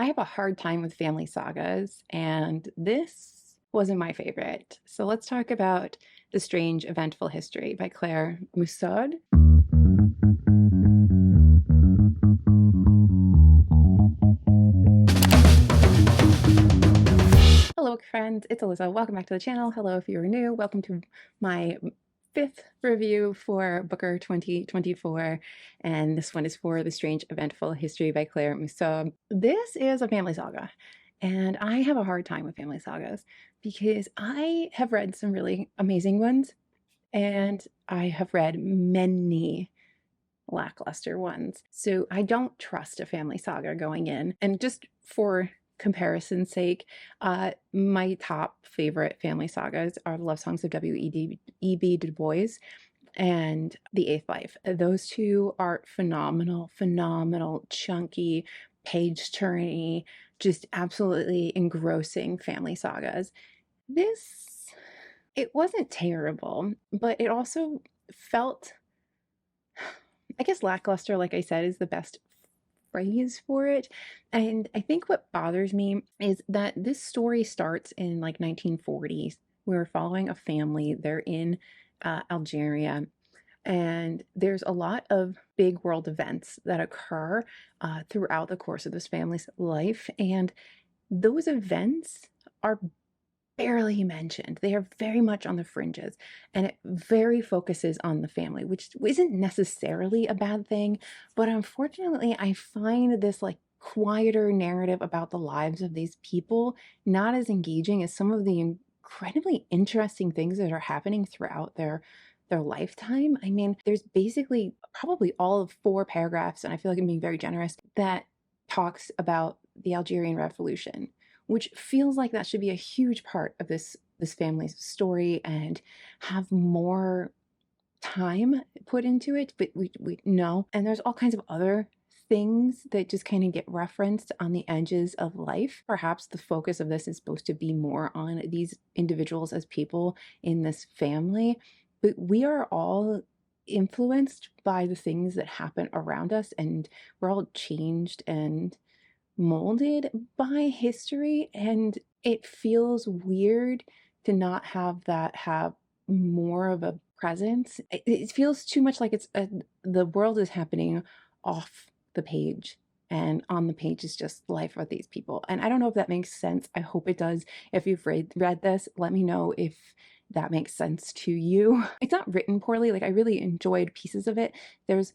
I have a hard time with family sagas, and this wasn't my favorite. So let's talk about The Strange Eventful History by Claire Messud. Hello friends, it's Alyssa. Welcome back to the channel. Hello if you're new. Welcome to my fifth review for Booker 2024, and this one is for The Strange Eventful History by Claire Messud. This is a family saga, and I have a hard time with family sagas because I have read some really amazing ones, and I have read many lackluster ones. So I don't trust a family saga going in. And just for comparison's sake, my top favorite family sagas are the love songs of W.E.B. Du Bois and The Eighth Life. Those two are phenomenal, phenomenal, chunky, page-turny, just absolutely engrossing family sagas. This, it wasn't terrible, but it also felt, I guess lackluster, like I said, is the best phrase for it. And I think what bothers me is that this story starts in like 1940s. We're following a family. They're in Algeria, and there's a lot of big world events that occur throughout the course of this family's life. And those events are barely mentioned. They are very much on the fringes, and it very focuses on the family, which isn't necessarily a bad thing, but unfortunately I find this like quieter narrative about the lives of these people not as engaging as some of the incredibly interesting things that are happening throughout their lifetime. I mean, there's basically probably all of 4 paragraphs, and I feel like I'm being very generous, that talks about the Algerian Revolution, which feels like that should be a huge part of this family's story and have more time put into it, but we know. And there's all kinds of other things that just kind of get referenced on the edges of life. Perhaps the focus of this is supposed to be more on these individuals as people in this family, but we are all influenced by the things that happen around us, and we're all changed and molded by history, and it feels weird to not have that have more of a presence. It feels too much like the world is happening off the page, and on the page is just life of these people. And I don't know if that makes sense. I hope it does. If you've read this, let me know if that makes sense to you. It's not written poorly. Like, I really enjoyed pieces of it. There's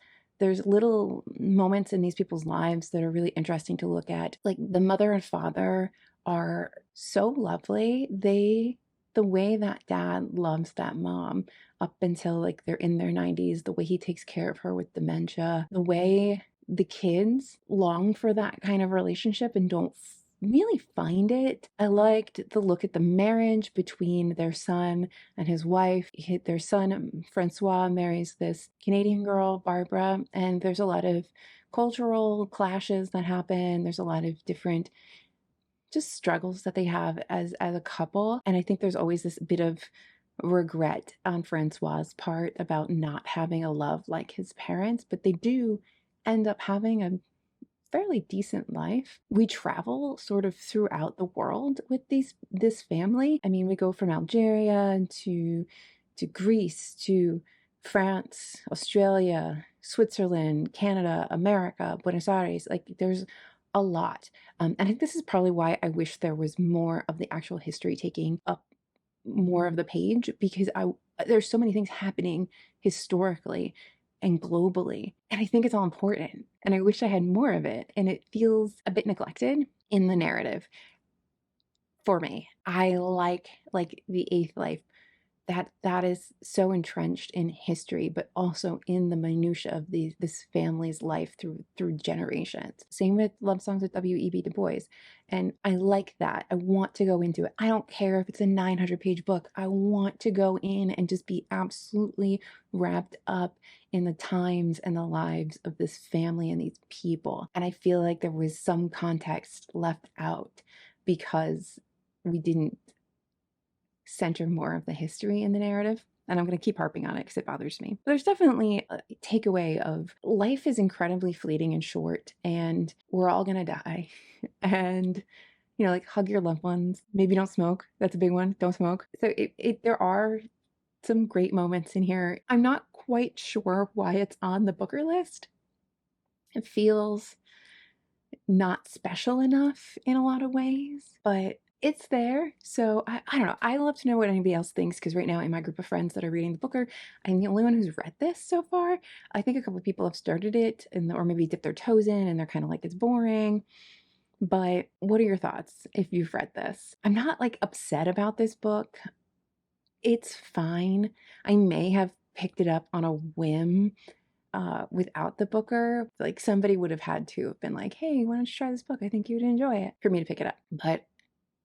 little moments in these people's lives that are really interesting to look at. Like, the mother and father are so lovely. The way that dad loves that mom up until like they're in their 90s, the way he takes care of her with dementia, the way the kids long for that kind of relationship and don't really find it. I liked the look at the marriage between their son and his wife. Their son, Francois, marries this Canadian girl, Barbara, and there's a lot of cultural clashes that happen. There's a lot of different just struggles that they have as a couple. And I think there's always this bit of regret on Francois's part about not having a love like his parents, but they do end up having a fairly decent life. We travel sort of throughout the world with this family. I mean, we go from Algeria to Greece, to France, Australia, Switzerland, Canada, America, Buenos Aires. Like, there's a lot. And I think this is probably why I wish there was more of the actual history taking up more of the page, because there's so many things happening historically and globally, and I think it's all important, and I wish I had more of it, and it feels a bit neglected in the narrative for me. I like The Eighth Life, that is so entrenched in history, but also in the minutia of this family's life through generations. Same with Love Songs with W.E.B. Du Bois. And I like that. I want to go into it. I don't care if it's a 900-page book. I want to go in and just be absolutely wrapped up in the times and the lives of this family and these people. And I feel like there was some context left out because we didn't center more of the history in the narrative. and I'm going to keep harping on it because it bothers me. There's definitely a takeaway of life is incredibly fleeting and short, and we're all going to die. And like hug your loved ones. Maybe don't smoke. That's a big one. Don't smoke. So there are some great moments in here. I'm not quite sure why it's on the Booker list. It feels not special enough in a lot of ways, but it's there. So I don't know. I love to know what anybody else thinks, because right now in my group of friends that are reading the Booker, I'm the only one who's read this so far. I think a couple of people have started it or maybe dipped their toes in and they're kind of like, it's boring. But what are your thoughts if you've read this? I'm not like upset about this book. It's fine. I may have picked it up on a whim without the Booker. Like somebody would have had to have been like, hey, why don't you try this book? I think you'd enjoy it, for me to pick it up. But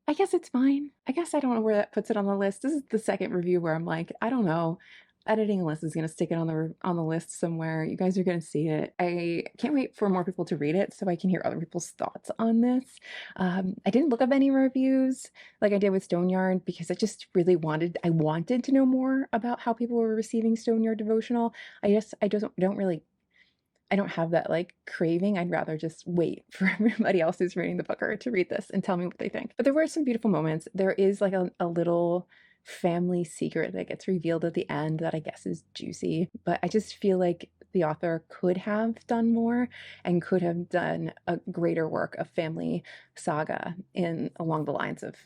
I guess it's fine. I guess I don't know where that puts it on the list. This is the second review where I'm like, I don't know. Editing Alyssa is going to stick it on the list somewhere. You guys are going to see it. I can't wait for more people to read it so I can hear other people's thoughts on this. I didn't look up any reviews like I did with Stoneyard, because I just really wanted to know more about how people were receiving Stoneyard Devotional. I don't have that like craving. I'd rather just wait for everybody else who's reading the Booker to read this and tell me what they think. But there were some beautiful moments. There is like a little family secret that gets revealed at the end that I guess is juicy, but I just feel like the author could have done more and could have done a greater work of family saga along the lines of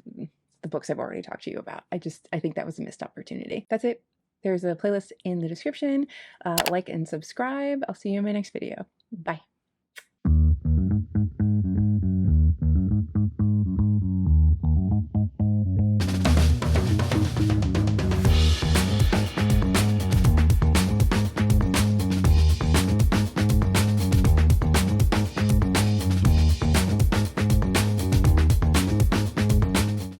the books I've already talked to you about. I think that was a missed opportunity. That's it. There's a playlist in the description. Like and subscribe. I'll see you in my next video. Bye.